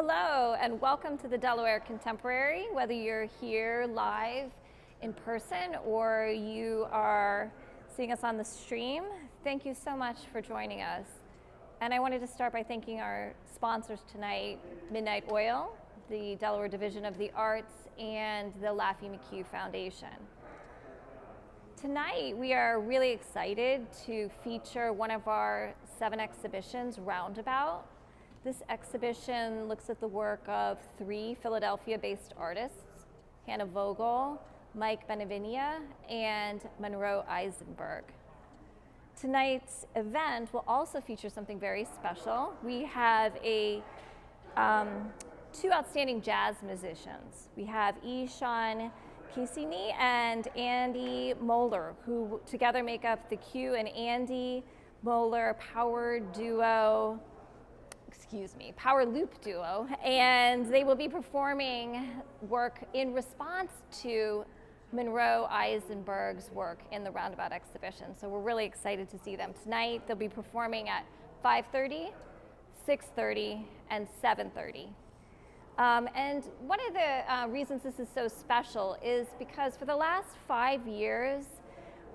Hello and welcome to the Delaware Contemporary. Whether you're here live in person or you are seeing us on the stream, thank you so much for joining us. And I wanted to start by thanking our sponsors tonight, Midnight Oil, the Delaware Division of the Arts, and the Laffey McHugh Foundation. Tonight we are really excited to feature one of our 7 exhibitions, Roundabout. This exhibition looks at the work of 3 Philadelphia-based artists, Hanna Vogel, Michael Benevenia, and Monroe Isenberg. Tonight's event will also feature something very special. We have 2 outstanding jazz musicians. We have Shawn Qaissaunee and Andy Mohler, who together make up the Q and Andy Mohler power loop duo, and they will be performing work in response to Monroe Isenberg's work in the Roundabout exhibition. So we're really excited to see them tonight. They'll be performing at 5:30, 6:30, and 7:30. And one of the reasons this is so special is because for the last 5 years,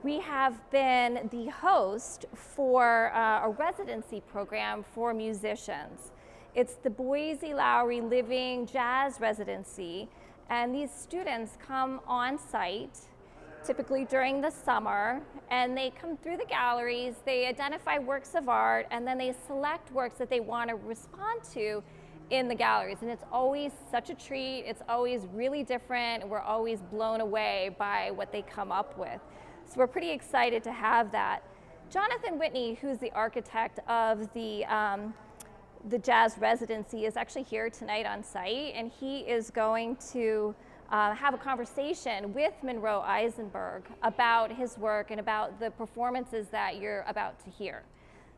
we have been the host for a residency program for musicians. It's the Boise Lowry Living Jazz Residency, and these students come on site, typically during the summer, and they come through the galleries, they identify works of art, and then they select works that they want to respond to in the galleries. And it's always such a treat, it's always really different, and we're always blown away by what they come up with. So we're pretty excited to have that. Jonathan Whitney, who's the architect of the jazz residency, is actually here tonight on site, and he is going to have a conversation with Monroe Isenberg about his work and about the performances that you're about to hear.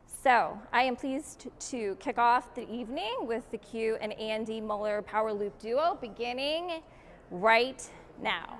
So I am pleased to kick off the evening with the Q and Andy Mohler power loop duo, beginning right now.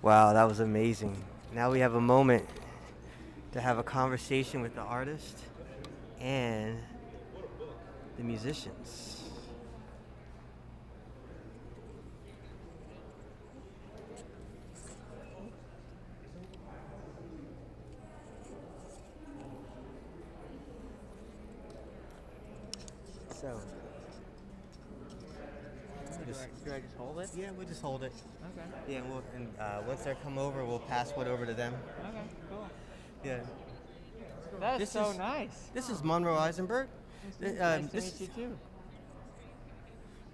Wow, that was amazing. Now we have a moment to have a conversation with the artist and the musicians. So, Do I just hold it? yeah, we'll just hold it. Okay. Yeah, once they come over, we'll pass it over to them. Okay, cool. Yeah. That is This so is- nice. This is Monroe Isenberg. Nice to meet you too.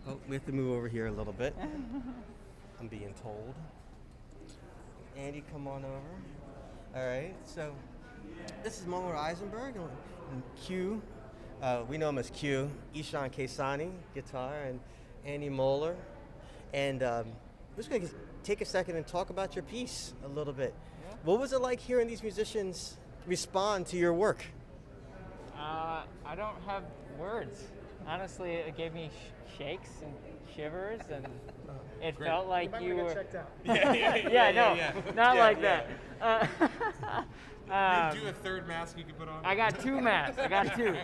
Oh, we have to move over here a little bit. I'm being told. Andy, come on over. All right, so this is Monroe Isenberg and Q. We know him as Q. Shawn Qaissaunee, guitar, and Andy Mohler. And we're just going to take a second and talk about your piece a little bit. Yeah. What was it like hearing these musicians respond to your work? I don't have words. Honestly, it gave me shakes and shivers, and it felt like you were. Checked out. Not like that. Do a third mask you can put on. I got 2 masks. I got 2.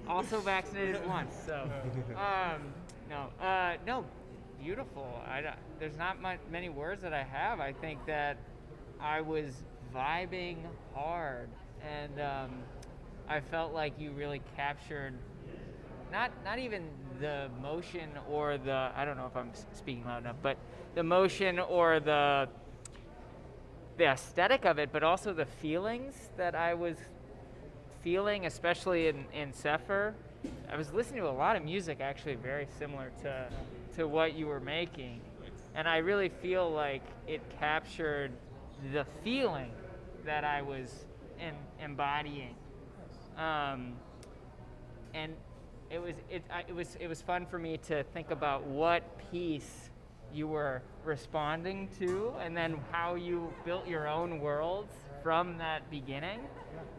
Also vaccinated once. So, no, beautiful. There's not many words that I have. I think that I was vibing hard, and I felt like you really captured not even the motion or the, I don't know if I'm speaking loud enough, but the motion or the aesthetic of it, but also the feelings that I was feeling, especially in Sefer. I was listening to a lot of music actually very similar to what you were making, and I really feel like it captured the feeling that I was embodying, and it was fun for me to think about what piece you were responding to, and then how you built your own worlds from that beginning,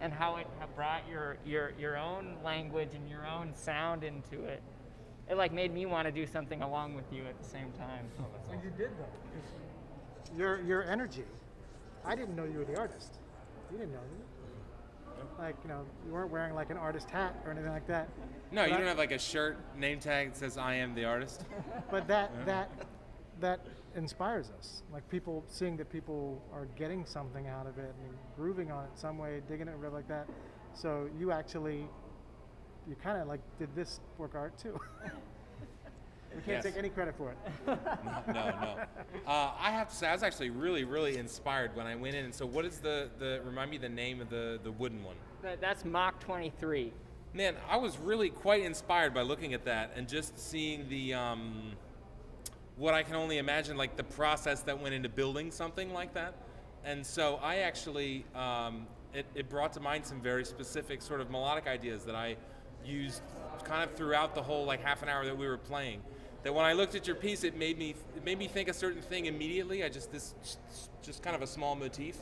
and how it brought your own language and your own sound into it. It like made me want to do something along with you at the same time. And you did though. Your energy. I didn't know you were the artist. You didn't know me. Like, you weren't wearing like an artist hat or anything like that. No, you don't have like a shirt name tag that says I am the artist. But that inspires us. Like seeing that people are getting something out of it and grooving on it some way, digging it, whatever like that. So you kind of like did this work art too. We can't take any credit for it. No. I have to say, I was actually really, really inspired when I went in. And so what is remind me the name of the wooden one? That's Mach 23. Man, I was really quite inspired by looking at that and just seeing the, what I can only imagine, like the process that went into building something like that. And so I actually, it brought to mind some very specific sort of melodic ideas that I used kind of throughout the whole like half an hour that we were playing. That when I looked at your piece, it made me think a certain thing immediately. Just kind of a small motif,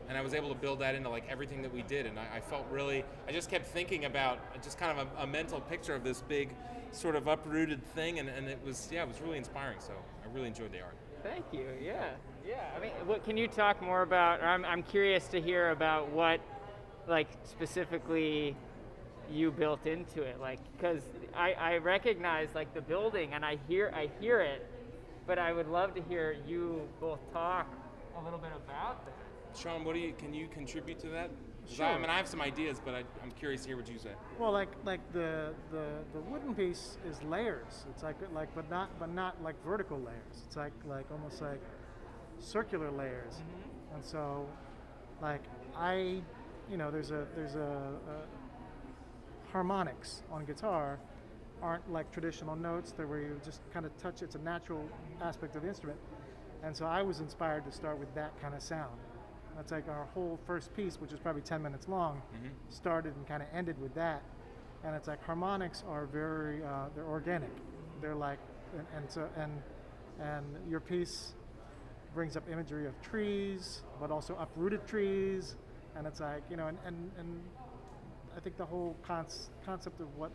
and I was able to build that into like everything that we did. And I felt really, I just kept thinking about just kind of a mental picture of this big sort of uprooted thing, and it was really inspiring. So I really enjoyed the art. Thank you. Yeah. I mean, can you talk more about? Or I'm curious to hear about what, like specifically, you built into it, like, because I recognize like the building, and I hear it, but I would love to hear you both talk a little bit about that. Shawn, can you contribute to that? 'Cause Sure. I mean, I have some ideas, but I'm curious to hear what you say. Well, like the wooden piece is layers. It's like but not like vertical layers. It's like almost like circular layers. And so, like there's a harmonics on guitar aren't like traditional notes. They're where you just kind of touch. It's a natural aspect of the instrument. And so I was inspired to start with that kind of sound. That's like our whole first piece, which is probably 10 minutes long, started and kind of ended with that. And it's like harmonics are very, they're organic. They're like, and your piece brings up imagery of trees, but also uprooted trees. And it's like, and I think the whole concept of what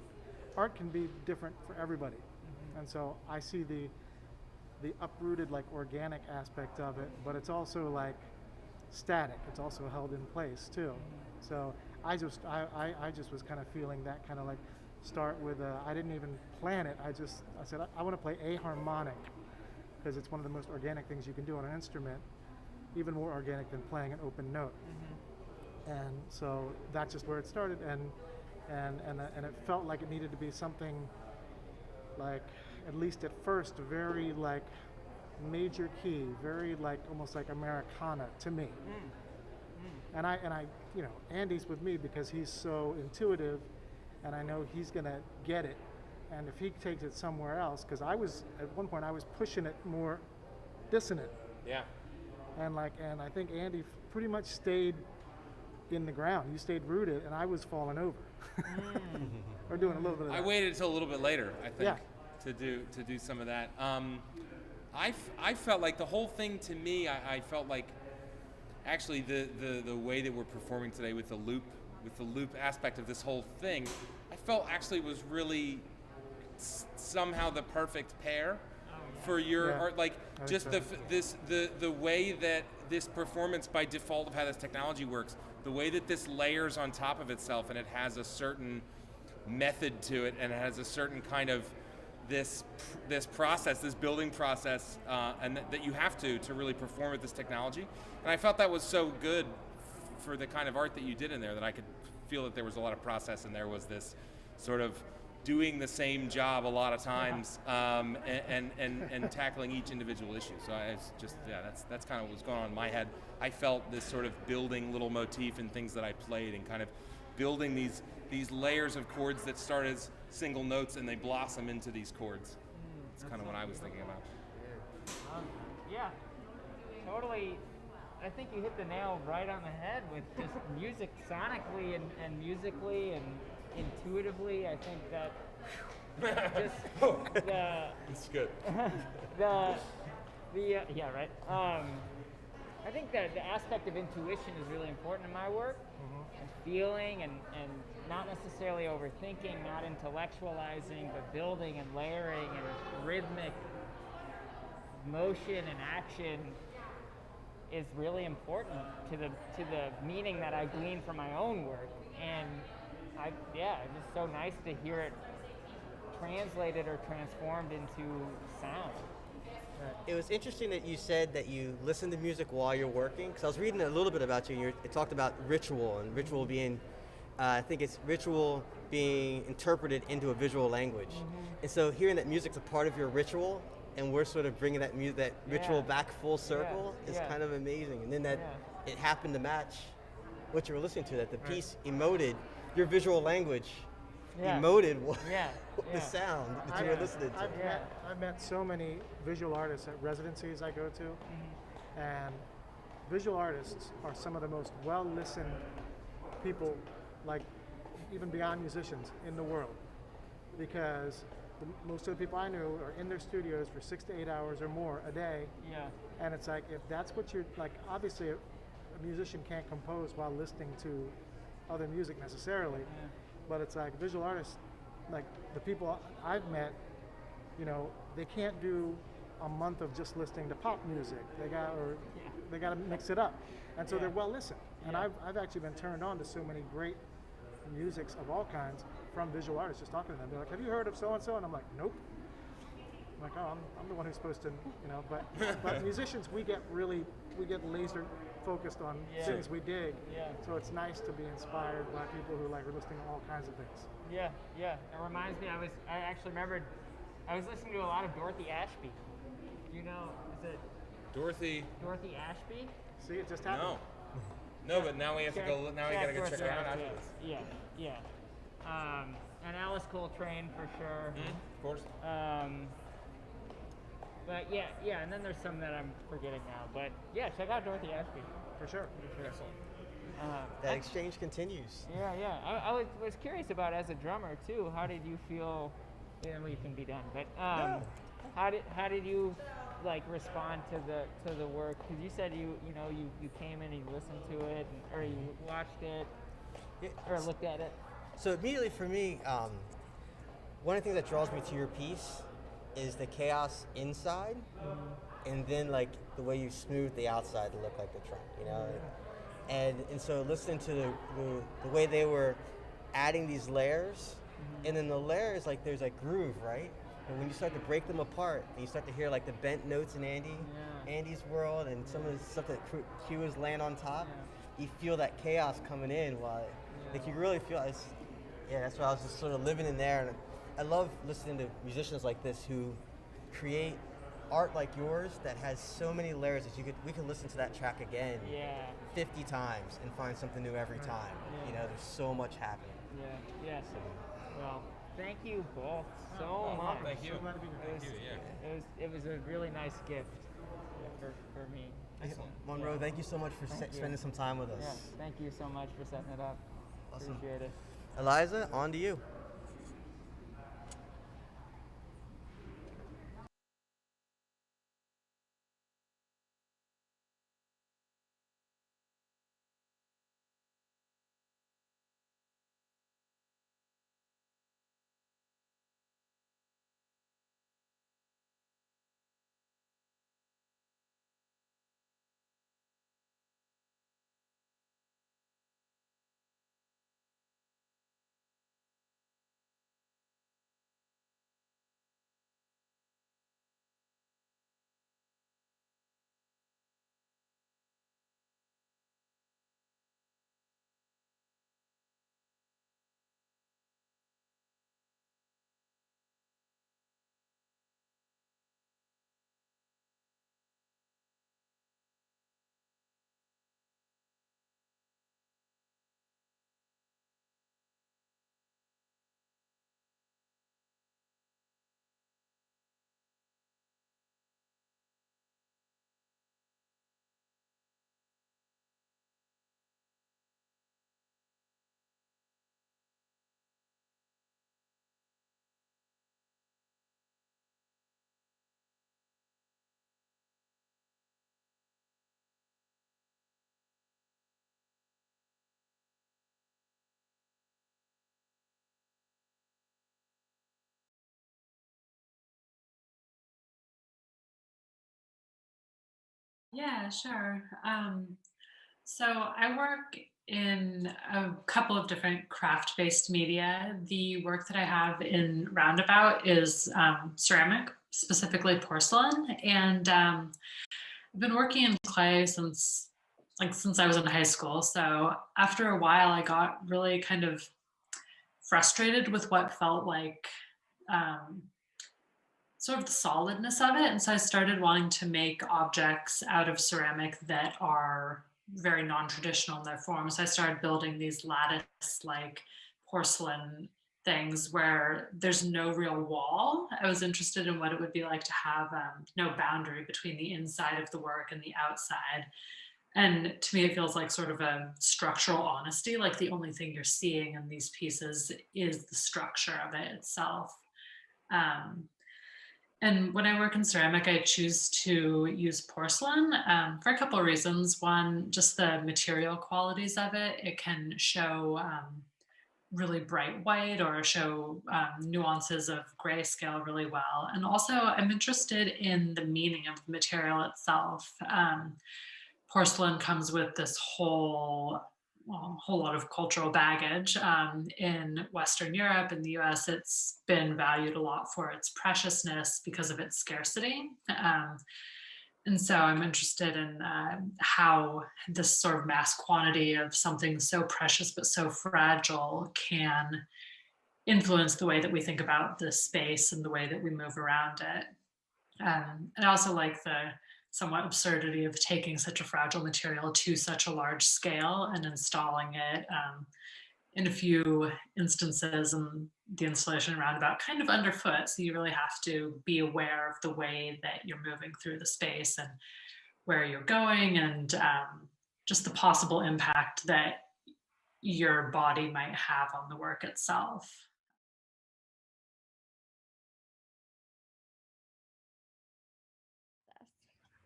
art can be different for everybody. And so I see the uprooted, like organic aspect of it, but it's also like static. It's also held in place too. So I just was kind of feeling that kind of like start with I didn't even plan it. I said I want to play a harmonic because it's one of the most organic things you can do on an instrument, even more organic than playing an open note. And so that's just where it started, and it felt like it needed to be something like, at least at first, very like major key, very like almost like Americana to me. And I Andy's with me because he's so intuitive, and I know he's gonna get it. And if he takes it somewhere else, because at one point I was pushing it more dissonant. Yeah. And I think Andy pretty much stayed in the ground. You stayed rooted, and I was falling over, or doing a little bit of that. I waited until a little bit later, I think, Yeah. to do some of that. I felt like the whole thing to me, I felt like actually the way that we're performing today with the loop aspect of this whole thing, I felt actually was really somehow the perfect pair for your art. Like just the way that this performance by default of how this technology works, the way that this layers on top of itself, and it has a certain method to it, and it has a certain kind of this process, this building process, and that you have to really perform with this technology. And I felt that was so good for the kind of art that you did in there, that I could feel that there was a lot of process, and there was this sort of doing the same job a lot of times, and tackling each individual issue. So that's kind of what was going on in my head. I felt this sort of building little motif and things that I played, and kind of building these layers of chords that start as single notes and they blossom into these chords. That's kind of what I was thinking about. Yeah, totally. I think you hit the nail right on the head with just music sonically and musically and intuitively. I think that just It's good. yeah, right. I think that the aspect of intuition is really important in my work, and feeling and not necessarily overthinking, not intellectualizing, but building and layering and rhythmic motion and action is really important to the meaning that I glean from my own work. And it's just so nice to hear it translated or transformed into sound. It was interesting that you said that you listen to music while you're working, because I was reading a little bit about you, and it talked about ritual, and ritual being, I think it's ritual being interpreted into a visual language. And so hearing that music's a part of your ritual, and we're sort of bringing that ritual back full circle is kind of amazing. And then that it happened to match what you were listening to, that the piece emoted, your visual language emoted the sound that you were listening to. I've met so many visual artists at residencies I go to, and visual artists are some of the most well-listened people, like even beyond musicians, in the world, because most of the people I knew are in their studios for 6 to 8 hours or more a day. And it's like, if that's what you're like, obviously a musician can't compose while listening to other music necessarily, but it's like visual artists, like the people I've met, they can't do a month of just listening to pop music. They got to mix it up, and so they're well listened. And I've actually been turned on to so many great musics of all kinds from visual artists, just talking to them. They're like, "Have you heard of so and so?" And I'm like, "Nope." like, oh, I'm the one who's supposed to, but musicians, we get laser focused on things we dig. Yeah. So it's nice to be inspired by people who are listening to all kinds of things. Yeah. It reminds me, I actually remembered, I was listening to a lot of Dorothy Ashby. You know, is it Dorothy Ashby? See, it just happened. No, but now we have to go. Now we gotta go check her out after this. Yeah. And Alice Coltrane for sure. Of course. But yeah, and then there's some that I'm forgetting now. But yeah, check out Dorothy Ashby. For sure. Excellent. That exchange continues. Yeah. I was curious about, as a drummer too. How did you feel? Yeah, we can be done. But how did you like respond to the work? Because you said you came in and you listened to it, or you watched it, or looked at it. So immediately for me, one of the things that draws me to your piece is the chaos inside, and then like the way you smooth the outside to look like the trunk, and so listening to the way they were adding these layers, and then the layers, like there's like groove, right? And when you start to break them apart, and you start to hear like the bent notes in Andy's world, and some of the stuff that Q is laying on top, you feel that chaos coming in. While like you really feel it's. Yeah, that's why I was just sort of living in there, and I love listening to musicians like this who create art like yours that has so many layers that we could listen to that track again 50 times and find something new every time. There's so much happening. Yes. Well, thank you both so much. Thank you. So glad to be here. Thank you. It was a really nice gift for me. Excellent. Monroe, thank you so much for spending some time with us. Yeah, thank you so much for setting it up. Awesome. Appreciate it. Eliza, on to you. Yeah, sure. So I work in a couple of different craft-based media. The work that I have in Roundabout is ceramic, specifically porcelain, and I've been working in clay since I was in high school. So after a while, I got really kind of frustrated with what felt like sort of the solidness of it. And so I started wanting to make objects out of ceramic that are very non-traditional in their form. So I started building these lattice-like porcelain things where there's no real wall. I was interested in what it would be like to have no boundary between the inside of the work and the outside. And to me, it feels like sort of a structural honesty, like the only thing you're seeing in these pieces is the structure of it itself. And when I work in ceramic, I choose to use porcelain for a couple of reasons. One, just the material qualities of it. It can show really bright white or show nuances of grayscale really well. And also, I'm interested in the meaning of the material itself. Porcelain comes with this whole well, a whole lot of cultural baggage. In Western Europe, in the US, it's been valued a lot for its preciousness because of its scarcity. And so I'm interested in how this sort of mass quantity of something so precious but so fragile can influence the way that we think about the space and the way that we move around it. And I also like the somewhat absurdity of taking such a fragile material to such a large scale and installing it in a few instances in the installation roundabout kind of underfoot. So you really have to be aware of the way that you're moving through the space and where you're going, and just the possible impact that your body might have on the work itself.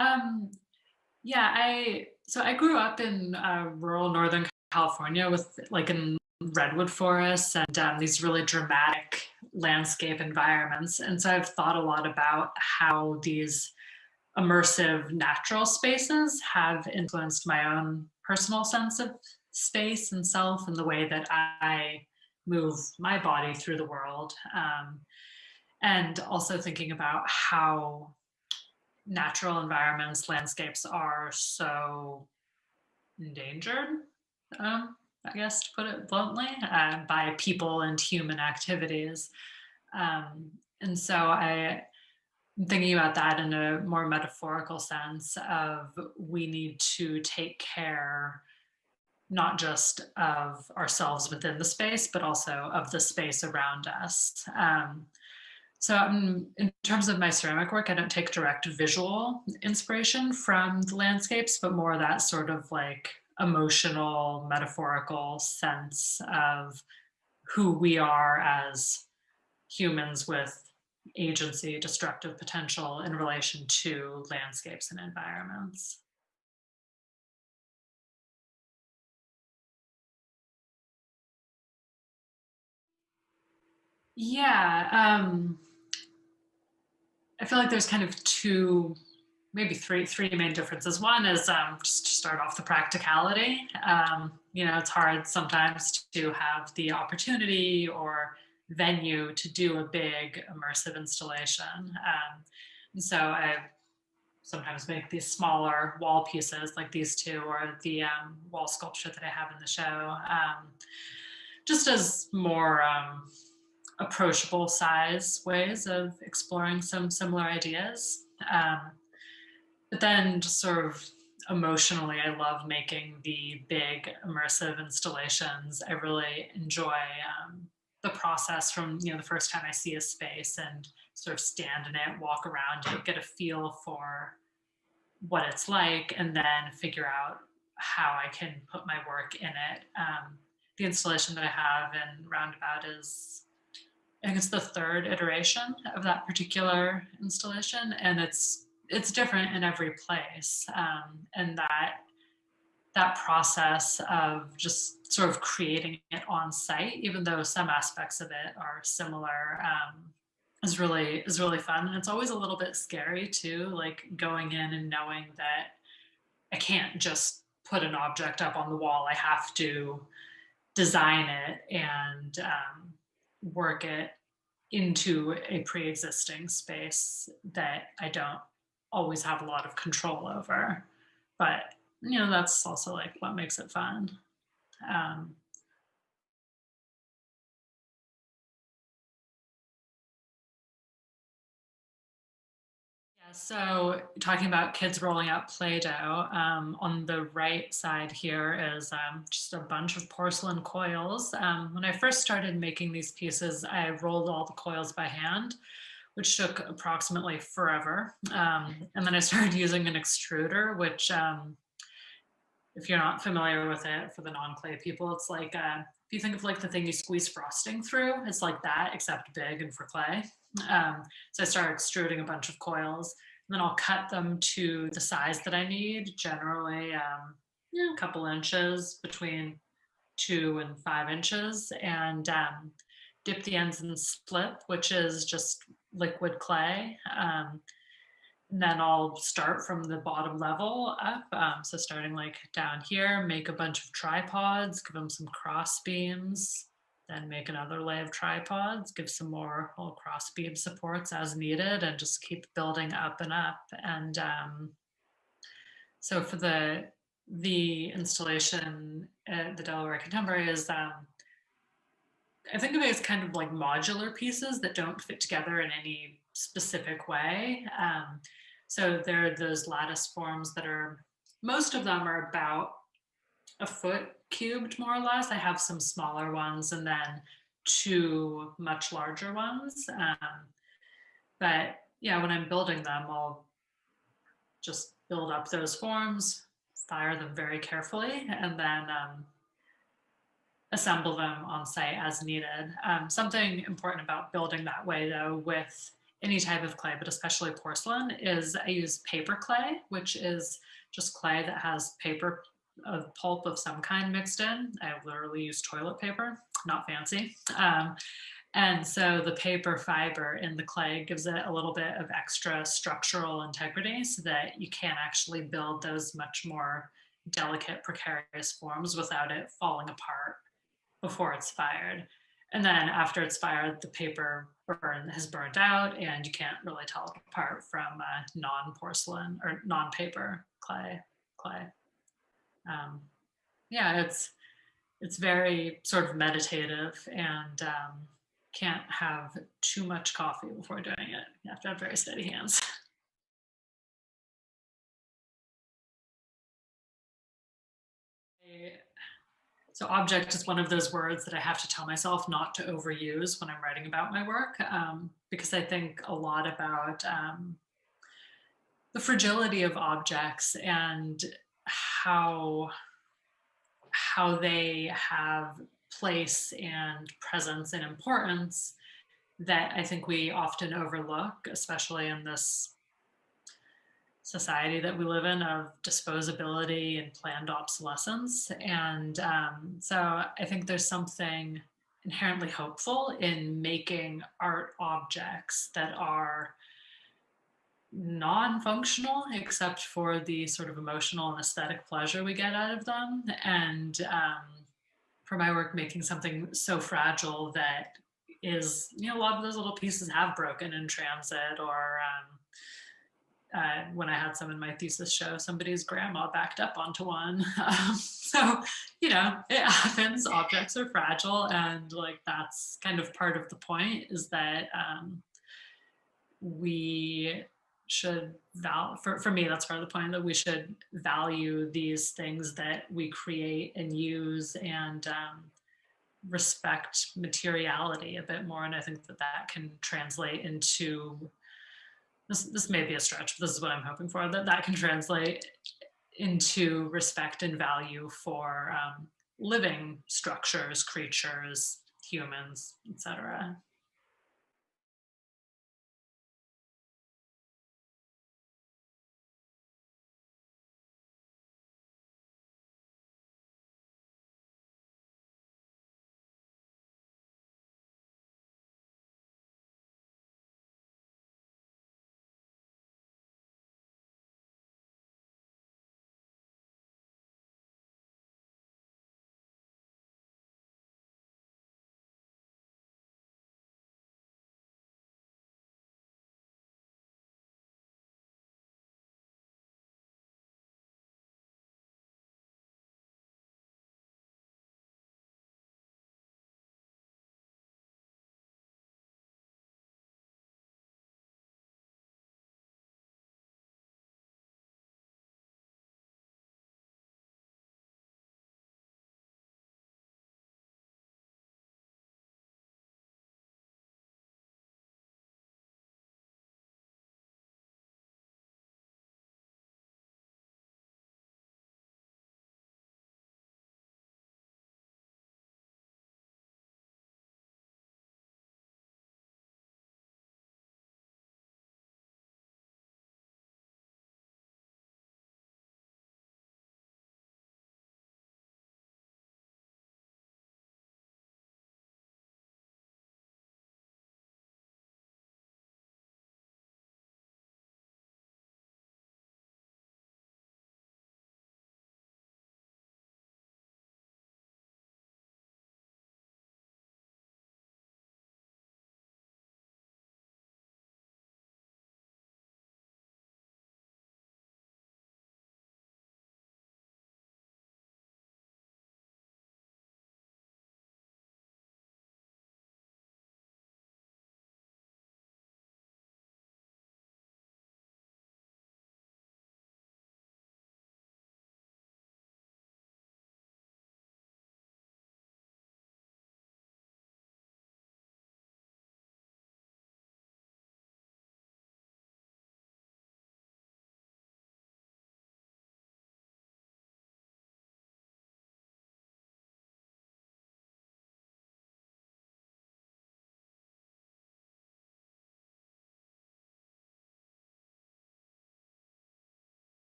Um, yeah, I grew up in rural Northern California with like in redwood forests and these really dramatic landscape environments. And so I've thought a lot about how these immersive natural spaces have influenced my own personal sense of space and self and the way that I move my body through the world. And also thinking about how natural environments, landscapes are so endangered, I guess to put it bluntly, by people and human activities. And so I'm thinking about that in a more metaphorical sense of we need to take care not just of ourselves within the space, but also of the space around us. So in terms of my ceramic work, I don't take direct visual inspiration from the landscapes, but more that sort of like emotional, metaphorical sense of who we are as humans with agency, destructive potential in relation to landscapes and environments. Yeah, I feel like there's kind of two, maybe three main differences. One is just to start off the practicality. It's hard sometimes to have the opportunity or venue to do a big immersive installation. And so I sometimes make these smaller wall pieces like these two or the wall sculpture that I have in the show, just as more approachable size ways of exploring some similar ideas. But then just sort of emotionally, I love making the big immersive installations. I really enjoy the process from, the first time I see a space and sort of stand in it, walk around it, get a feel for what it's like, and then figure out how I can put my work in it. The installation that I have in Roundabout is, I think it's the third iteration of that particular installation, and it's different in every place. And that process of just sort of creating it on site, even though some aspects of it are similar, is really fun. And it's always a little bit scary too, like going in and knowing that I can't just put an object up on the wall. I have to design it and work it into a pre-existing space that I don't always have a lot of control over. But that's also like what makes it fun. Um, yeah, so talking about kids rolling out Play-Doh, on the right side here is just a bunch of porcelain coils. When I first started making these pieces, I rolled all the coils by hand, which took approximately forever. And then I started using an extruder, which if you're not familiar with it, for the non-clay people, it's like if you think of like the thing you squeeze frosting through, it's like that except big and for clay. So I started extruding a bunch of coils, and then I'll cut them to the size that I need, generally a couple inches, between 2 and 5 inches, and dip the ends in slip, which is just liquid clay. And then I'll start from the bottom level up. So starting like down here, make a bunch of tripods, give them some cross beams, then make another layer of tripods, give some more little cross beam supports as needed, and just keep building up and up. And so for the installation at the Delaware Contemporary is I think of it as kind of like modular pieces that don't fit together in any specific way. So there are those lattice forms that are, most of them are about a foot cubed, more or less. I have some smaller ones and then two much larger ones. But yeah, when I'm building them, I'll just build up those forms, fire them very carefully, and then assemble them on site as needed. Something important about building that way, though, with any type of clay, but especially porcelain, is I use paper clay, which is just clay that has paper of pulp of some kind mixed in. I literally use toilet paper, not fancy. And so the paper fiber in the clay gives it a little bit of extra structural integrity so that you can actually build those much more delicate, precarious forms without it falling apart before it's fired. And then after it's fired, the paper has burnt out and you can't really tell it apart from non-porcelain or non-paper clay. Yeah, it's very sort of meditative and can't have too much coffee before doing it. You have to have very steady hands. So object is one of those words that I have to tell myself not to overuse when I'm writing about my work, because I think a lot about the fragility of objects and how they have place and presence and importance that I think we often overlook, especially in this society that we live in of disposability and planned obsolescence. And so I think there's something inherently hopeful in making art objects that are non-functional except for the sort of emotional and aesthetic pleasure we get out of them. And for my work, making something so fragile that is, you know, a lot of those little pieces have broken in transit or when I had some in my thesis show, somebody's grandma backed up onto one. So, you know, it happens. Objects are fragile, and like that's kind of part of the point is that we should for me, that's part of the point that we should value these things that we create and use and respect materiality a bit more. And I think that that can translate into this may be a stretch, but this is what I'm hoping for, that can translate into respect and value for living structures, creatures, humans, etc.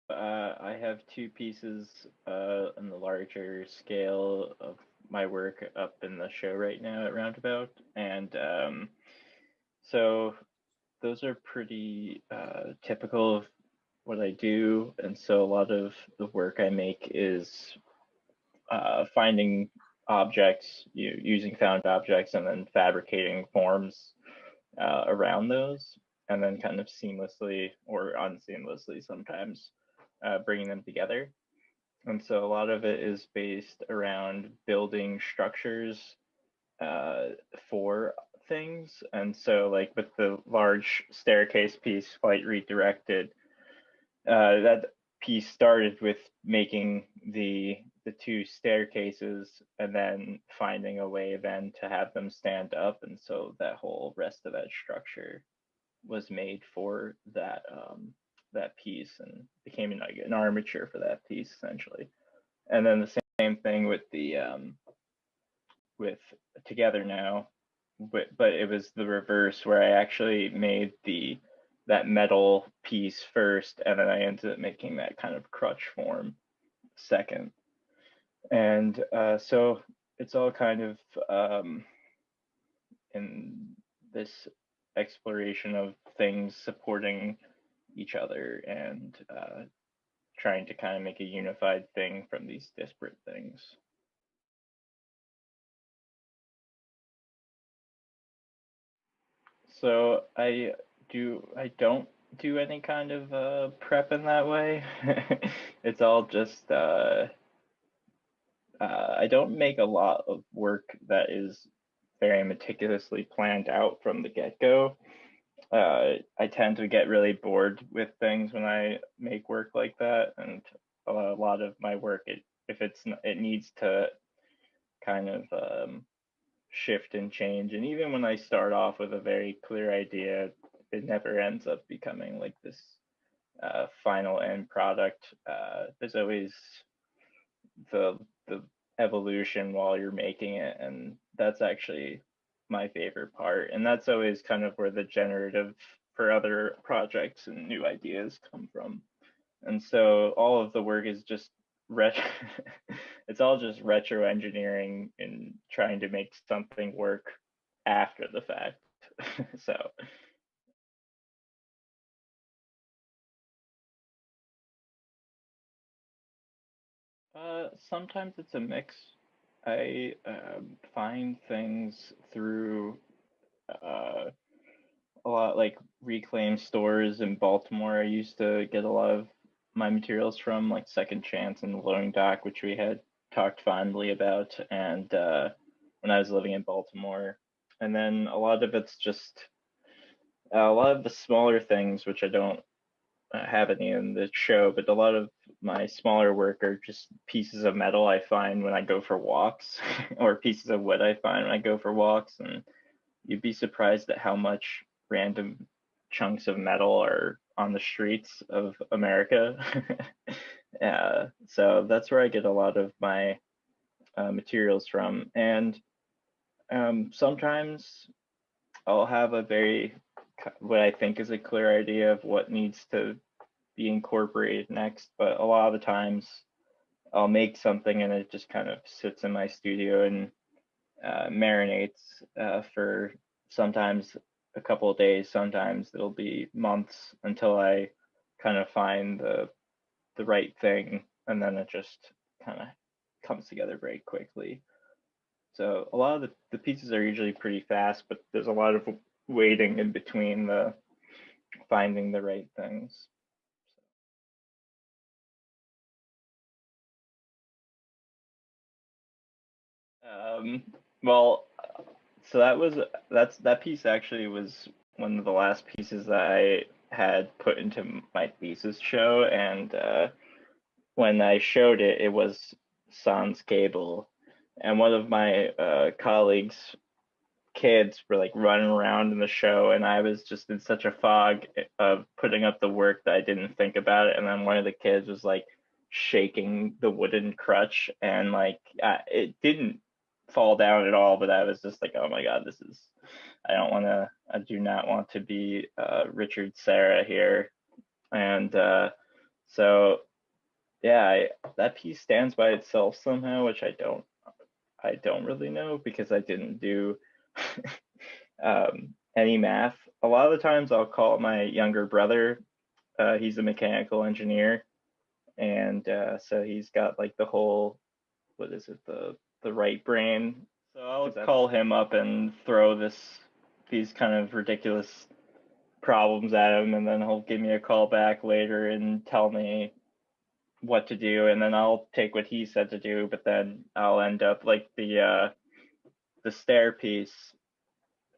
I have two pieces in the larger scale of my work up in the show right now at Roundabout, and so those are pretty typical of what I do, and so a lot of the work I make is finding objects, using found objects, and then fabricating forms around those, and then kind of seamlessly or unseamlessly sometimes bringing them together. And so a lot of it is based around building structures for things. And so, like with the large staircase piece, Flight Redirected, that piece started with making the two staircases and then finding a way then to have them stand up, and so that whole rest of that structure was made for that piece and became like an armature for that piece essentially. And then the same thing with the with Together Now, but it was the reverse where I actually made that metal piece first, and then I ended up making that kind of crutch form second. And so it's all kind of in this exploration of things supporting each other and trying to kind of make a unified thing from these disparate things. So I don't do any kind of prep in that way. It's all just I don't make a lot of work that is very meticulously planned out from the get-go. I tend to get really bored with things when I make work like that, and a lot of my work, it needs to kind of shift and change. And even when I start off with a very clear idea, it never ends up becoming like this final end product. There's always the evolution while you're making it, and that's actually my favorite part. And that's always kind of where the generative for other projects and new ideas come from. And so all of the work is just it's all just retro engineering and trying to make something work after the fact. So sometimes it's a mix. I find things through uh, a lot like reclaimed stores in Baltimore. I used to get a lot of my materials from, like Second Chance and the Loading Dock, which we had talked fondly about, and when I was living in Baltimore. And then a lot of it's just a lot of the smaller things, which I don't have any in the show, but a lot of my smaller work are just pieces of metal I find when I go for walks, or pieces of wood I find when I go for walks. And you'd be surprised at how much random chunks of metal are on the streets of America. So that's where I get a lot of my materials from. And sometimes I'll have what I think is a clear idea of what needs to be incorporated next, but a lot of the times I'll make something and it just kind of sits in my studio and marinates for sometimes a couple of days, sometimes it'll be months until I kind of find the right thing, and then it just kind of comes together very quickly. So a lot of the pieces are usually pretty fast, but there's a lot of waiting in between the finding the right things. Well, so that piece actually was one of the last pieces that I had put into my thesis show, and when I showed it, it was sans cable, and one of my colleagues' kids were like running around in the show, and I was just in such a fog of putting up the work that I didn't think about it. And then one of the kids was like shaking the wooden crutch, and like it didn't fall down at all, but I was just like, oh my god, I do not want to be Richard Serra here. And So yeah, that piece stands by itself somehow, which I don't really know because I didn't do any math. A lot of the times I'll call my younger brother. He's a mechanical engineer, and so he's got like the whole, what is it, the right brain. So I'll call him up and throw these kind of ridiculous problems at him, and then he'll give me a call back later and tell me what to do, and then I'll take what he said to do, but then I'll end up like the stair piece,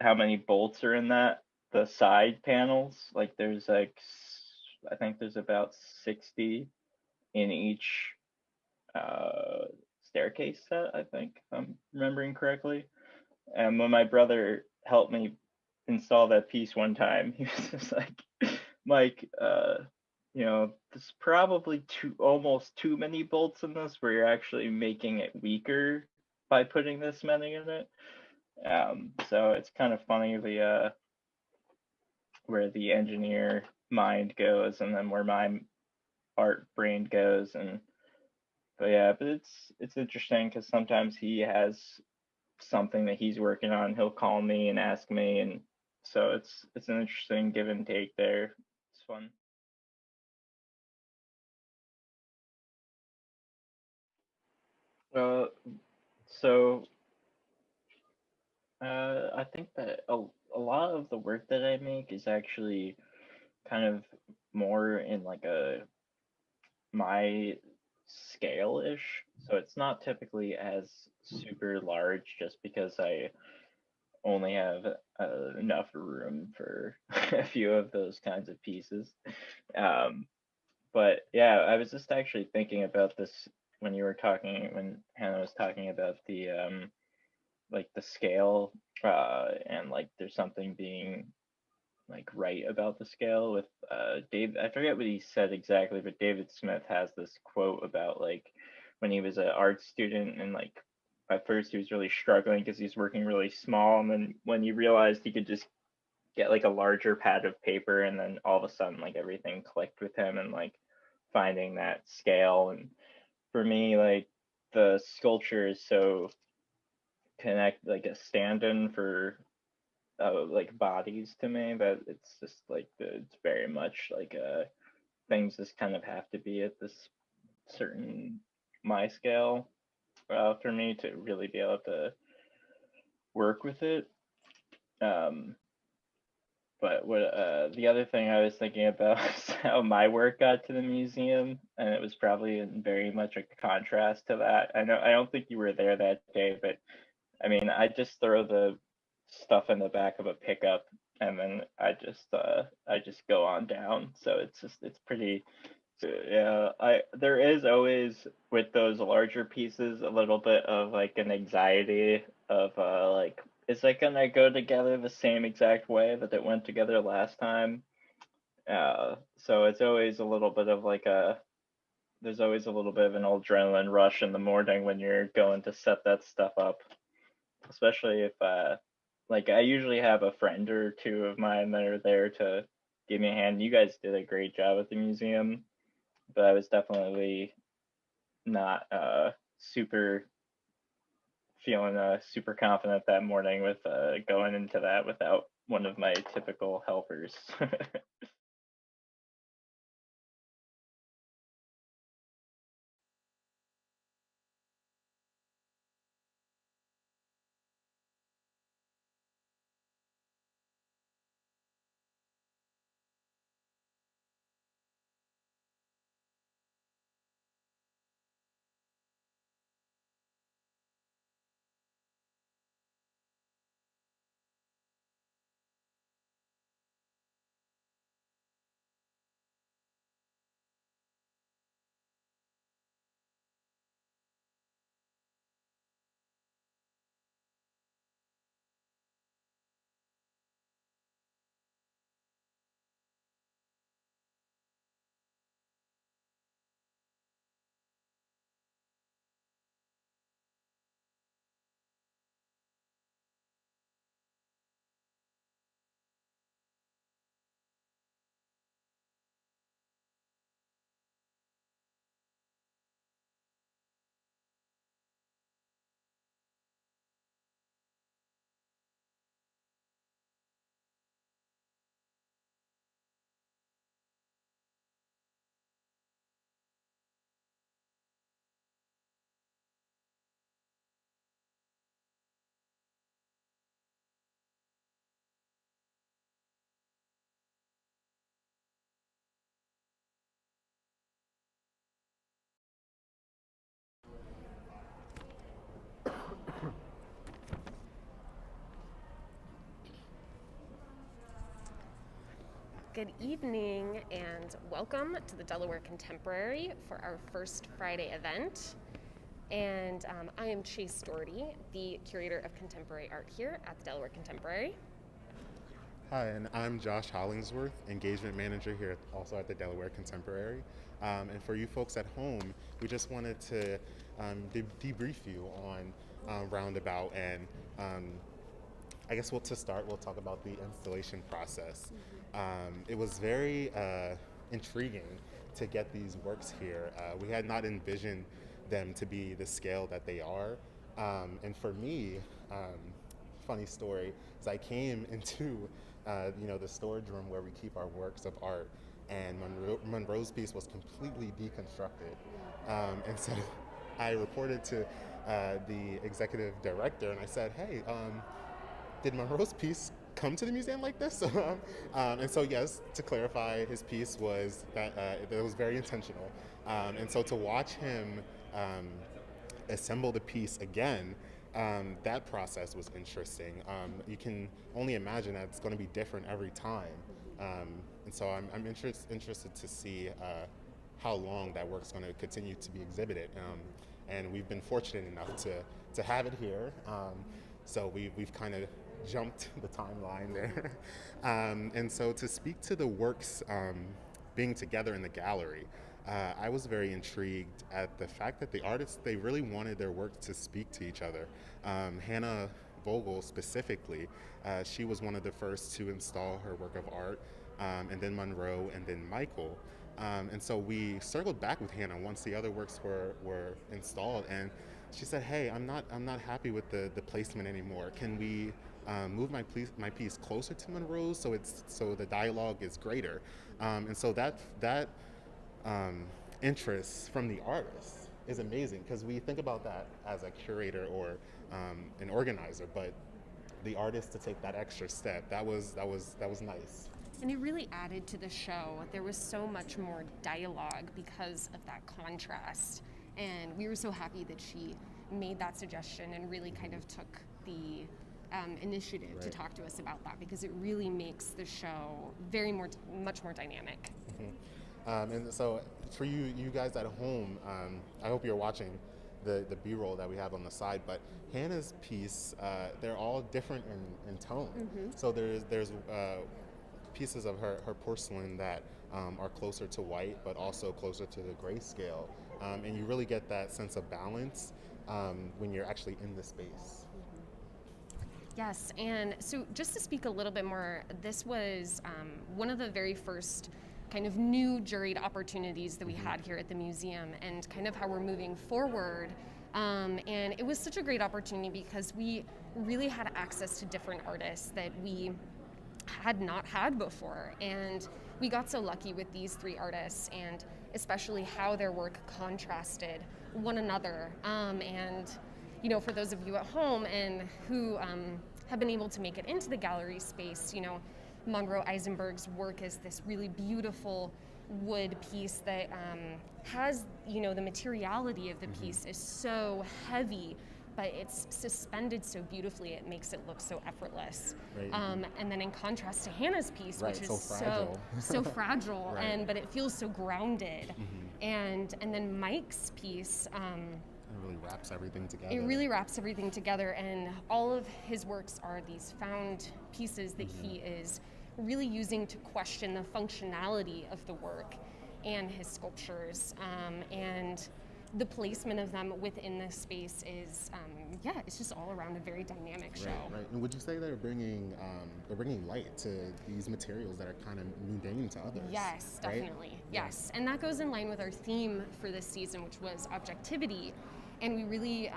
how many bolts are in that, the side panels, like there's like, I think there's about 60 in each staircase set, I think, if I'm remembering correctly. And when my brother helped me install that piece one time, he was just like, Mike, there's probably almost too many bolts in this where you're actually making it weaker by putting this many in it. So it's kind of funny where the engineer mind goes and then where my art brain goes. But it's interesting because sometimes he has something that he's working on, he'll call me and ask me, and so it's an interesting give and take there. It's fun. Uh, so I think that a lot of the work that I make is actually kind of more in like my scale-ish. So it's not typically as super large just because I only have enough room for a few of those kinds of pieces. Um, but yeah, I was just actually thinking about this when when Hannah was talking about the like the scale, and like there's something being like right about the scale with Dave. I forget what he said exactly, but David Smith has this quote about like when he was an art student and like at first he was really struggling because he's working really small, and then when he realized he could just get like a larger pad of paper, and then all of a sudden like everything clicked with him and like finding that scale. And for me, like the sculpture is so like a stand-in for like bodies to me that it's just like it's very much like things just kind of have to be at this certain my scale for me to really be able to work with it. um but what the other thing I was thinking about is how my work got to the museum, and it was probably in very much a contrast to that. I don't think you were there that day, but I mean, I just throw the stuff in the back of a pickup, and then I just go on down. So it's pretty. Yeah, I there is always with those larger pieces a little bit of like an anxiety of like, is it gonna go together the same exact way that it went together last time? So it's always a little bit of like there's always a little bit of an adrenaline rush in the morning when you're going to set that stuff up, especially if like I usually have a friend or two of mine that are there to give me a hand. You guys did a great job at the museum, but I was definitely not super feeling super confident that morning with going into that without one of my typical helpers. good evening and welcome to the Delaware Contemporary for our first Friday event. And I am Chase Doherty, the curator of contemporary art here at the Delaware Contemporary. Hi, and I'm Josh Hollingsworth, engagement manager here also at the Delaware Contemporary. And for you folks at home, we just wanted to debrief you on Roundabout, and I guess to start, we'll talk about the installation process. It was very intriguing to get these works here. We had not envisioned them to be the scale that they are. And for me, funny story, is I came into the storage room where we keep our works of art, and Monroe's piece was completely deconstructed. And so I reported to the executive director and I said, hey, did Monroe's piece come to the museum like this? And so yes, to clarify, his piece was that it was very intentional. And so to watch him assemble the piece again, that process was interesting. You can only imagine that it's going to be different every time. And so I'm interested to see how long that work's going to continue to be exhibited. And we've been fortunate enough to have it here. So we've kind of jumped the timeline there. And so to speak to the works being together in the gallery, I was very intrigued at the fact that the artists, they really wanted their work to speak to each other. Hanna Vogel specifically, she was one of the first to install her work of art, and then Monroe, and then Michael. And so we circled back with Hanna once the other works were installed, and she said, hey, I'm not happy with the placement anymore. Can we move my piece closer to Monroe's so the dialogue is greater? And so that interest from the artists is amazing, because we think about that as a curator or an organizer, but the artist to take that extra step, that was nice. And it really added to the show. There was so much more dialogue because of that contrast. And we were so happy that she made that suggestion and really kind of took the initiative to talk to us about that, because it really makes the show much more dynamic. Mm-hmm. And so for you guys at home, I hope you're watching the B-roll that we have on the side, but Hanna's piece, they're all different in tone. Mm-hmm. So there's pieces of her porcelain that are closer to white, but also closer to the grayscale. And you really get that sense of balance when you're actually in the space. Yes, and so just to speak a little bit more, this was one of the very first kind of new juried opportunities that we had here at the museum, and kind of how we're moving forward. And it was such a great opportunity because we really had access to different artists that we had not had before. And we got so lucky with these three artists, and especially how their work contrasted one another. And for those of you at home and who have been able to make it into the gallery space, Monroe Isenberg's work is this really beautiful wood piece that has, the materiality of the piece is so heavy, but it's suspended so beautifully, it makes it look so effortless. Right. And then in contrast to Hanna's piece, which is so fragile, right. But it feels so grounded. Mm-hmm. And then Mike's piece, it really wraps everything together. It really wraps everything together, and all of his works are these found pieces that he is really using to question the functionality of the work and his sculptures, and the placement of them within this space is, it's just all around a very dynamic show. Right. And would you say they're bringing light to these materials that are kind of mundane to others? Yes, definitely. Right? Yes, and that goes in line with our theme for this season, which was objectivity. And we really,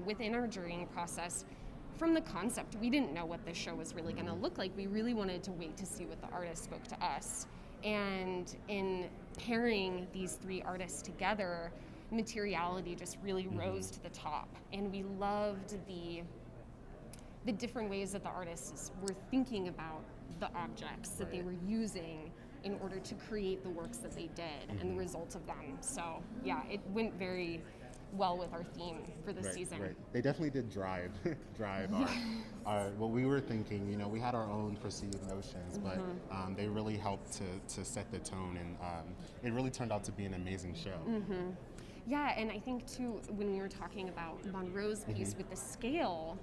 within our jurying process, from the concept, we didn't know what this show was really going to look like. We really wanted to wait to see what the artist spoke to us. And in pairing these three artists together, materiality just really rose to the top. And we loved the different ways that the artists were thinking about the objects that they were using in order to create the works that they did and the results of them. So yeah, it went very well with our theme for this Right, season. right. They definitely did drive our what we were thinking. You know, we had our own perceived notions, but they really helped to set the tone, and it really turned out to be an amazing show. Yeah, and I think too, when we were talking about Monroe's piece with the scale,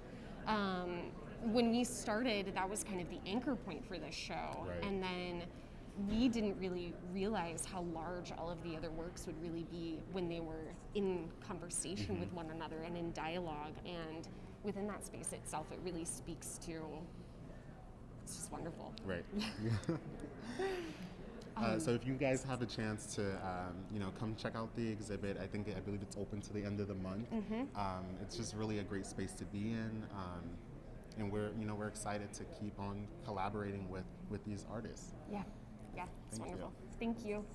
when we started, that was kind of the anchor point for this show. Right. And then we didn't really realize how large all of the other works would really be when they were in conversation with one another and in dialogue. And within that space itself, it really speaks to, it's just wonderful. Right. So if you guys have a chance to, come check out the exhibit, I believe it's open to the end of the month. It's just really a great space to be in, and we're excited to keep on collaborating with these artists. Yeah, it's Thank you. wonderful. Thank you.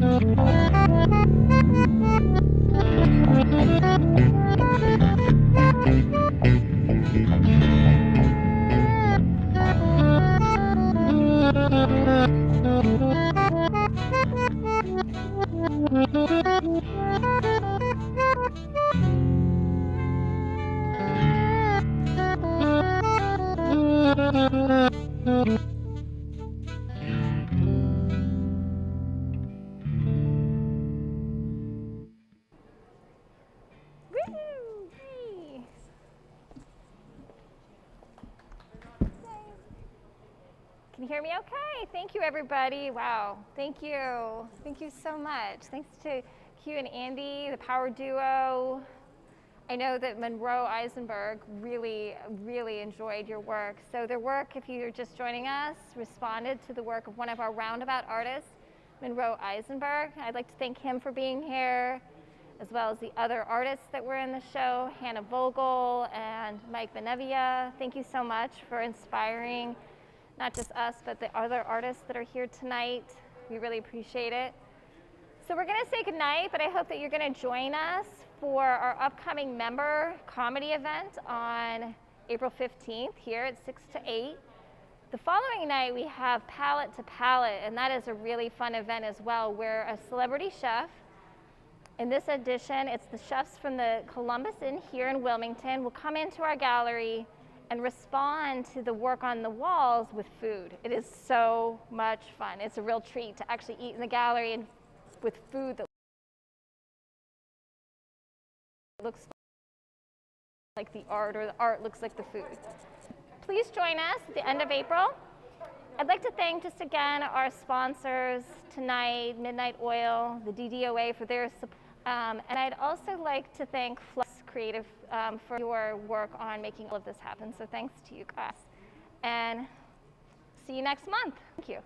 Woo! Hey. Can you hear me okay? Thank you, everybody. Wow. Thank you. Thank you so much. Thanks to Q and Andy, the power duo. I know that Monroe Isenberg really enjoyed your work. So their work, if you're just joining us, responded to the work of one of our roundabout artists, Monroe Isenberg. I'd like to thank him for being here, as well as the other artists that were in the show, Hanna Vogel and Michael Benevenia. Thank you so much for inspiring not just us, but the other artists that are here tonight. We really appreciate it. So we're gonna say goodnight, but I hope that you're gonna join us for our upcoming member comedy event on April 15th here at 6 to 8. The following night we have Palette to Palette, and that is a really fun event as well, where a celebrity chef, in this edition, it's the chefs from the Columbus Inn here in Wilmington, will come into our gallery and respond to the work on the walls with food. It is so much fun. It's a real treat to actually eat in the gallery and with food that looks like the art, or the art looks like the food. Please join us at the end of April. I'd like to thank just again our sponsors tonight, Midnight Oil, the DDOA for their support. And I'd also like to thank Flux Creative for your work on making all of this happen. So thanks to you guys. And see you next month. Thank you.